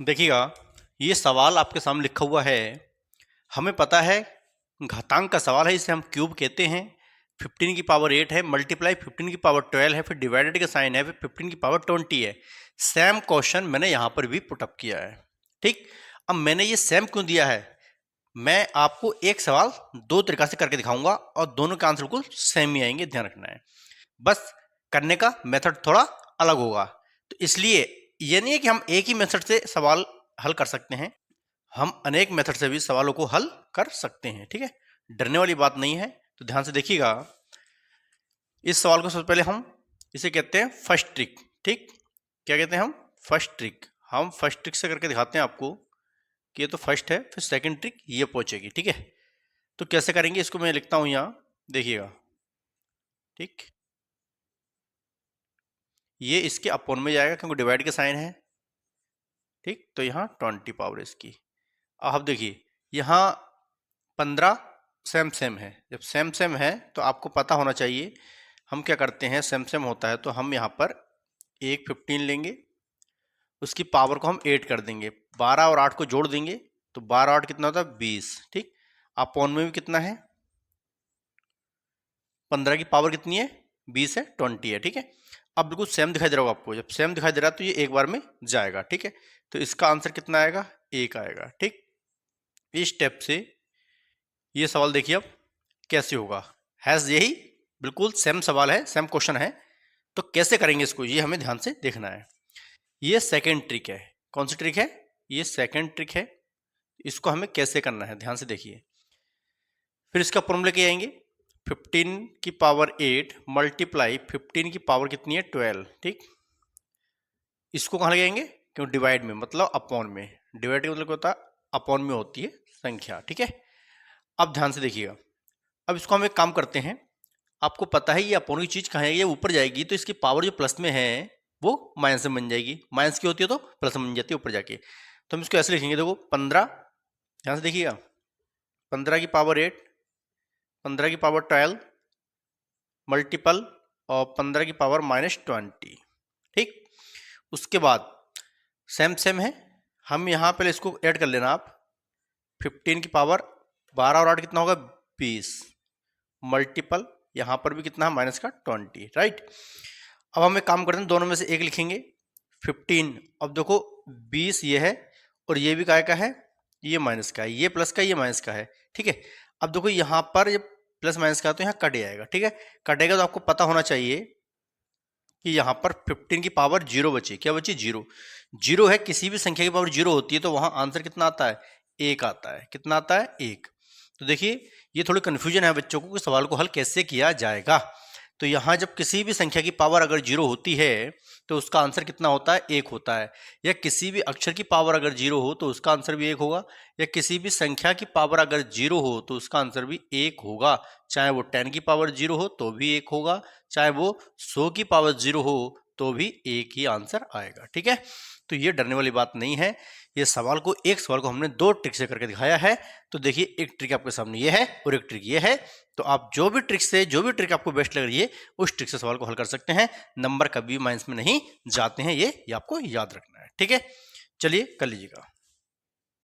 देखिएगा, ये सवाल आपके सामने लिखा हुआ है। हमें पता है घातांक का सवाल है, इसे हम क्यूब कहते हैं। 15 की पावर 8 है, मल्टीप्लाई 15 की पावर 12 है, फिर डिवाइडेड का साइन है, फिर 15 की पावर 20 है। सेम क्वेश्चन मैंने यहाँ पर भी पुटअप किया है। ठीक, अब मैंने ये सेम क्यों दिया है, मैं आपको एक सवाल दो तरीका से करके दिखाऊंगा और दोनों के आंसर बिल्कुल सेम ही आएंगे, ध्यान रखना है। बस करने का मेथड थोड़ा अलग होगा, तो इसलिए ये नहीं है कि हम एक ही मेथड से सवाल हल कर सकते हैं, हम अनेक मेथड से भी सवालों को हल कर सकते हैं। ठीक है, डरने वाली बात नहीं है। तो ध्यान से देखिएगा, इस सवाल को सबसे पहले हम इसे कहते हैं फर्स्ट ट्रिक। ठीक, क्या कहते हैं हम? First trick. हम फर्स्ट ट्रिक से करके दिखाते हैं आपको कि ये तो फर्स्ट है, फिर सेकंड ट्रिक ये पहुंचेगी। ठीक है, तो कैसे करेंगे इसको मैं लिखता हूं यहां, देखिएगा। ठीक, ये इसके अपॉन में जाएगा क्योंकि डिवाइड का साइन है। ठीक, तो यहाँ 20 पावर इसकी। अब देखिए, यहाँ 15 सेम सेम है। जब सेम सेम है तो आपको पता होना चाहिए, हम क्या करते हैं, सेम सेम होता है तो हम यहाँ पर एक 15 लेंगे, उसकी पावर को हम 8 कर देंगे, 12 और 8 को जोड़ देंगे तो 12 8 कितना होता है 20। ठीक, अपॉन में भी कितना है, 15 की पावर कितनी है 20 है, 20 है। ठीक है, अब बिल्कुल सेम दिखाई दे रहा होगा आपको। जब सेम दिखाई दे रहा है तो ये एक बार में जाएगा। ठीक है, तो इसका आंसर कितना आएगा, 1 आएगा। ठीक, इस स्टेप से ये सवाल देखिए अब कैसे होगा। हैज यही बिल्कुल सेम सवाल है, सेम क्वेश्चन है, तो कैसे करेंगे इसको ये हमें ध्यान से देखना है। ये सेकंड ट्रिक है। कौन सी ट्रिक है? ये सेकंड ट्रिक है। इसको हमें कैसे करना है ध्यान से देखिए। फिर इसका फॉर्मूला लेके आएंगे, 15 की पावर 8 मल्टीप्लाई 15 की पावर कितनी है 12। ठीक, इसको कहाँ लगाएंगे, क्यों डिवाइड में, मतलब अपॉन में। डिवाइड का मतलब क्या होता है, अपॉन में होती है संख्या। ठीक है, अब ध्यान से देखिएगा। अब इसको हम एक काम करते हैं, आपको पता है ये अपॉन की चीज कहाँ है, ये ऊपर जाएगी तो इसकी पावर जो प्लस में है वो माइनस में बन जाएगी, माइनस की होती है तो प्लस में बन जाती है ऊपर जाके। तो हम इसको ऐसे लिखेंगे, देखो 15, ध्यान से देखिएगा, 15 की पावर 8, 15 की पावर 12 मल्टीपल और 15 की पावर -20। ठीक, उसके बाद सेम सेम है, हम यहाँ पहले इसको ऐड कर लेना आप। 15 की पावर 12 और 8 कितना होगा 20 मल्टीपल यहाँ पर भी कितना है माइनस का 20। राइट, अब हम एक काम करते हैं, दोनों में से एक लिखेंगे 15। अब देखो 20 ये है और ये भी काय का है, ये माइनस का है, ये प्लस का, ये माइनस का है। ठीक है, अब देखो यहाँ पर जब प्लस माइनस का है तो यहाँ कट जाएगा। ठीक है, कटेगा तो आपको पता होना चाहिए कि यहाँ पर 15 की पावर 0 बची। क्या बची? 0। 0 है, किसी भी संख्या की पावर 0 होती है तो वहां आंसर कितना आता है, 1 आता है। कितना आता है? 1। तो देखिए ये थोड़ी कंफ्यूजन है बच्चों को कि सवाल को हल कैसे किया जाएगा। तो यहाँ जब किसी भी संख्या की पावर अगर 0 होती है तो उसका आंसर कितना होता है, 1 होता है। या किसी भी अक्षर की पावर अगर 0 हो तो उसका आंसर भी 1 होगा। या किसी भी संख्या की पावर अगर 0 हो तो उसका आंसर भी 1 होगा। चाहे वो 10 की पावर 0 हो तो भी 1 होगा, चाहे वो 100 की पावर 0 हो तो भी 1 ही आंसर आएगा। ठीक है, तो ये डरने वाली बात नहीं है। ये सवाल को, एक सवाल को हमने दो ट्रिक से करके दिखाया है। तो देखिए एक ट्रिक आपके सामने ये है और एक ट्रिक ये है, तो आप जो भी ट्रिक से, जो भी ट्रिक आपको बेस्ट लग रही है उस ट्रिक से सवाल को हल कर सकते हैं। नंबर कभी माइनस में नहीं जाते हैं, ये आपको याद रखना है। ठीक है, चलिए कर लीजिएगा।